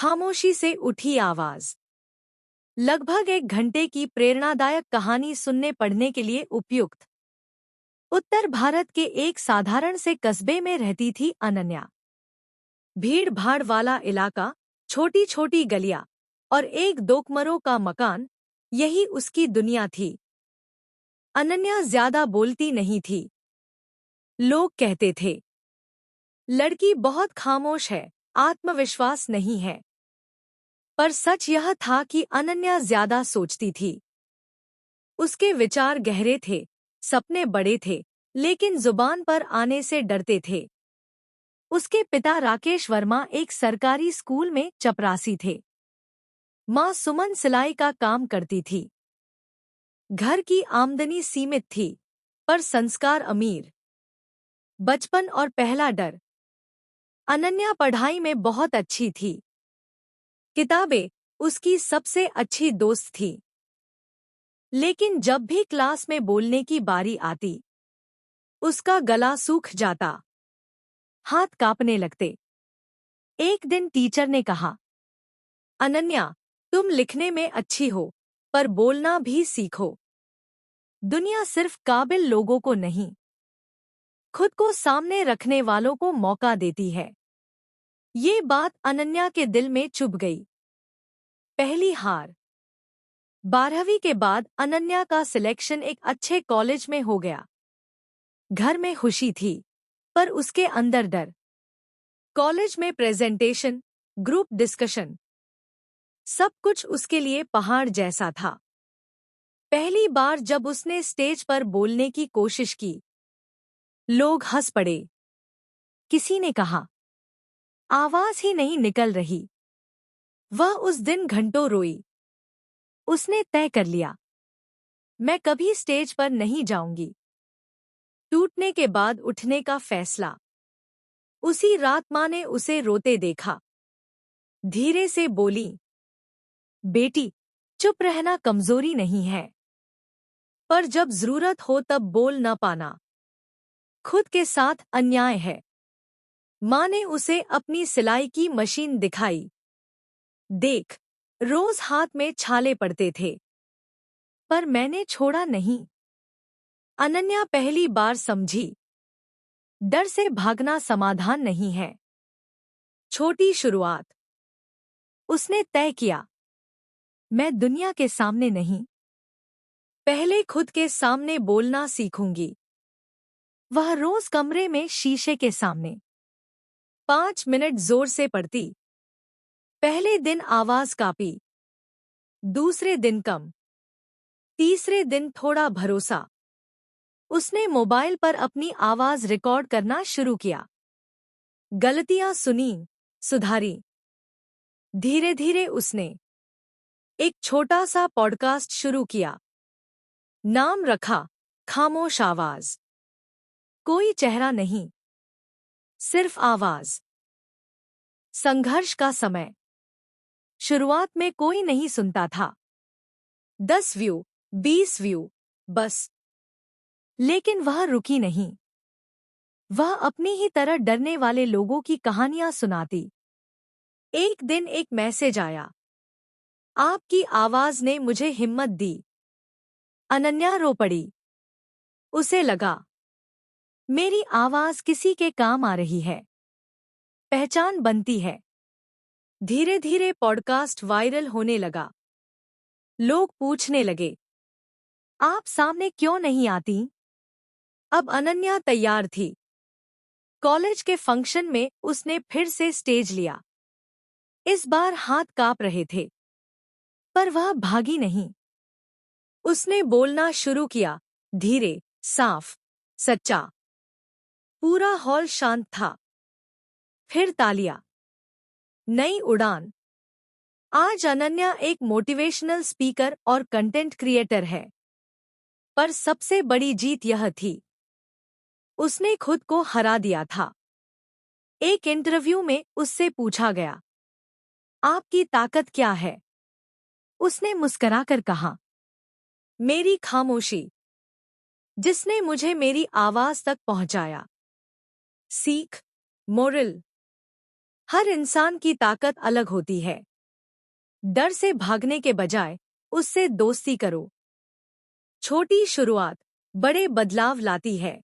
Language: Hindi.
खामोशी से उठी आवाज। लगभग 1 घंटे की प्रेरणादायक कहानी सुनने पढ़ने के लिए उपयुक्त। उत्तर भारत के एक साधारण से कस्बे में रहती थी अनन्या। भीड़ भाड़ वाला इलाका, छोटी छोटी गलियां और एक दोकमरों का मकान, यही उसकी दुनिया थी। अनन्या ज्यादा बोलती नहीं थी। लोग कहते थे, लड़की बहुत खामोश है, आत्मविश्वास नहीं है। पर सच यह था कि अनन्या ज्यादा सोचती थी। उसके विचार गहरे थे, सपने बड़े थे, लेकिन जुबान पर आने से डरते थे। उसके पिता राकेश वर्मा एक सरकारी स्कूल में चपरासी थे। माँ सुमन सिलाई का काम करती थी। घर की आमदनी सीमित थी, पर संस्कार अमीर। बचपन और पहला डर। अनन्या पढ़ाई में बहुत अच्छी थी। किताबें उसकी सबसे अच्छी दोस्त थी। लेकिन जब भी क्लास में बोलने की बारी आती, उसका गला सूख जाता, हाथ कांपने लगते। एक दिन टीचर ने कहा, अनन्या, तुम लिखने में अच्छी हो, पर बोलना भी सीखो। दुनिया सिर्फ काबिल लोगों को नहीं, खुद को सामने रखने वालों को मौका देती है। ये बात अनन्या के दिल में चुभ गई। पहली हार। 12वीं के बाद अनन्या का सिलेक्शन एक अच्छे कॉलेज में हो गया। घर में खुशी थी, पर उसके अंदर डर। कॉलेज में प्रेजेंटेशन, ग्रुप डिस्कशन, सब कुछ उसके लिए पहाड़ जैसा था। पहली बार जब उसने स्टेज पर बोलने की कोशिश की, लोग हंस पड़े। किसी ने कहा, आवाज ही नहीं निकल रही। वह उस दिन घंटों रोई। उसने तय कर लिया, मैं कभी स्टेज पर नहीं जाऊंगी। टूटने के बाद उठने का फैसला। उसी रात माँ ने उसे रोते देखा। धीरे से बोली, बेटी, चुप रहना कमजोरी नहीं है, पर जब जरूरत हो तब बोल न पाना खुद के साथ अन्याय है। माँ ने उसे अपनी सिलाई की मशीन दिखाई। देख, रोज हाथ में छाले पड़ते थे, पर मैंने छोड़ा नहीं। अनन्या पहली बार समझी, डर से भागना समाधान नहीं है। छोटी शुरुआत। उसने तय किया, मैं दुनिया के सामने नहीं, पहले खुद के सामने बोलना सीखूंगी। वह रोज कमरे में शीशे के सामने 5 मिनट जोर से पढ़ती। पहले दिन आवाज कांपी, दूसरे दिन कम, तीसरे दिन थोड़ा भरोसा। उसने मोबाइल पर अपनी आवाज रिकॉर्ड करना शुरू किया। गलतियां सुनी, सुधारी। धीरे धीरे उसने एक छोटा सा पॉडकास्ट शुरू किया। नाम रखा, खामोश आवाज। कोई चेहरा नहीं, सिर्फ आवाज। संघर्ष का समय। शुरुआत में कोई नहीं सुनता था। 10 व्यू, 20 व्यू, बस। लेकिन वह रुकी नहीं। वह अपनी ही तरह डरने वाले लोगों की कहानियां सुनाती। एक दिन एक मैसेज आया, आपकी आवाज ने मुझे हिम्मत दी। अनन्या रो पड़ी। उसे लगा, मेरी आवाज किसी के काम आ रही है, पहचान बनती है। धीरे धीरे पॉडकास्ट वायरल होने लगा। लोग पूछने लगे, आप सामने क्यों नहीं आती? अब अनन्या तैयार थी। कॉलेज के फंक्शन में उसने फिर से स्टेज लिया। इस बार हाथ कांप रहे थे, पर वह भागी नहीं। उसने बोलना शुरू किया, धीरे, साफ, सच्चा। पूरा हॉल शांत था। फिर तालियां। नई उड़ान। आज अनन्या एक मोटिवेशनल स्पीकर और कंटेंट क्रिएटर है। पर सबसे बड़ी जीत यह थी, उसने खुद को हरा दिया था। एक इंटरव्यू में उससे पूछा गया, आपकी ताकत क्या है? उसने मुस्कुराकर कहा, मेरी खामोशी, जिसने मुझे मेरी आवाज तक पहुंचाया। सीख, मोरल। हर इंसान की ताकत अलग होती है। डर से भागने के बजाय उससे दोस्ती करो। छोटी शुरुआत बड़े बदलाव लाती है।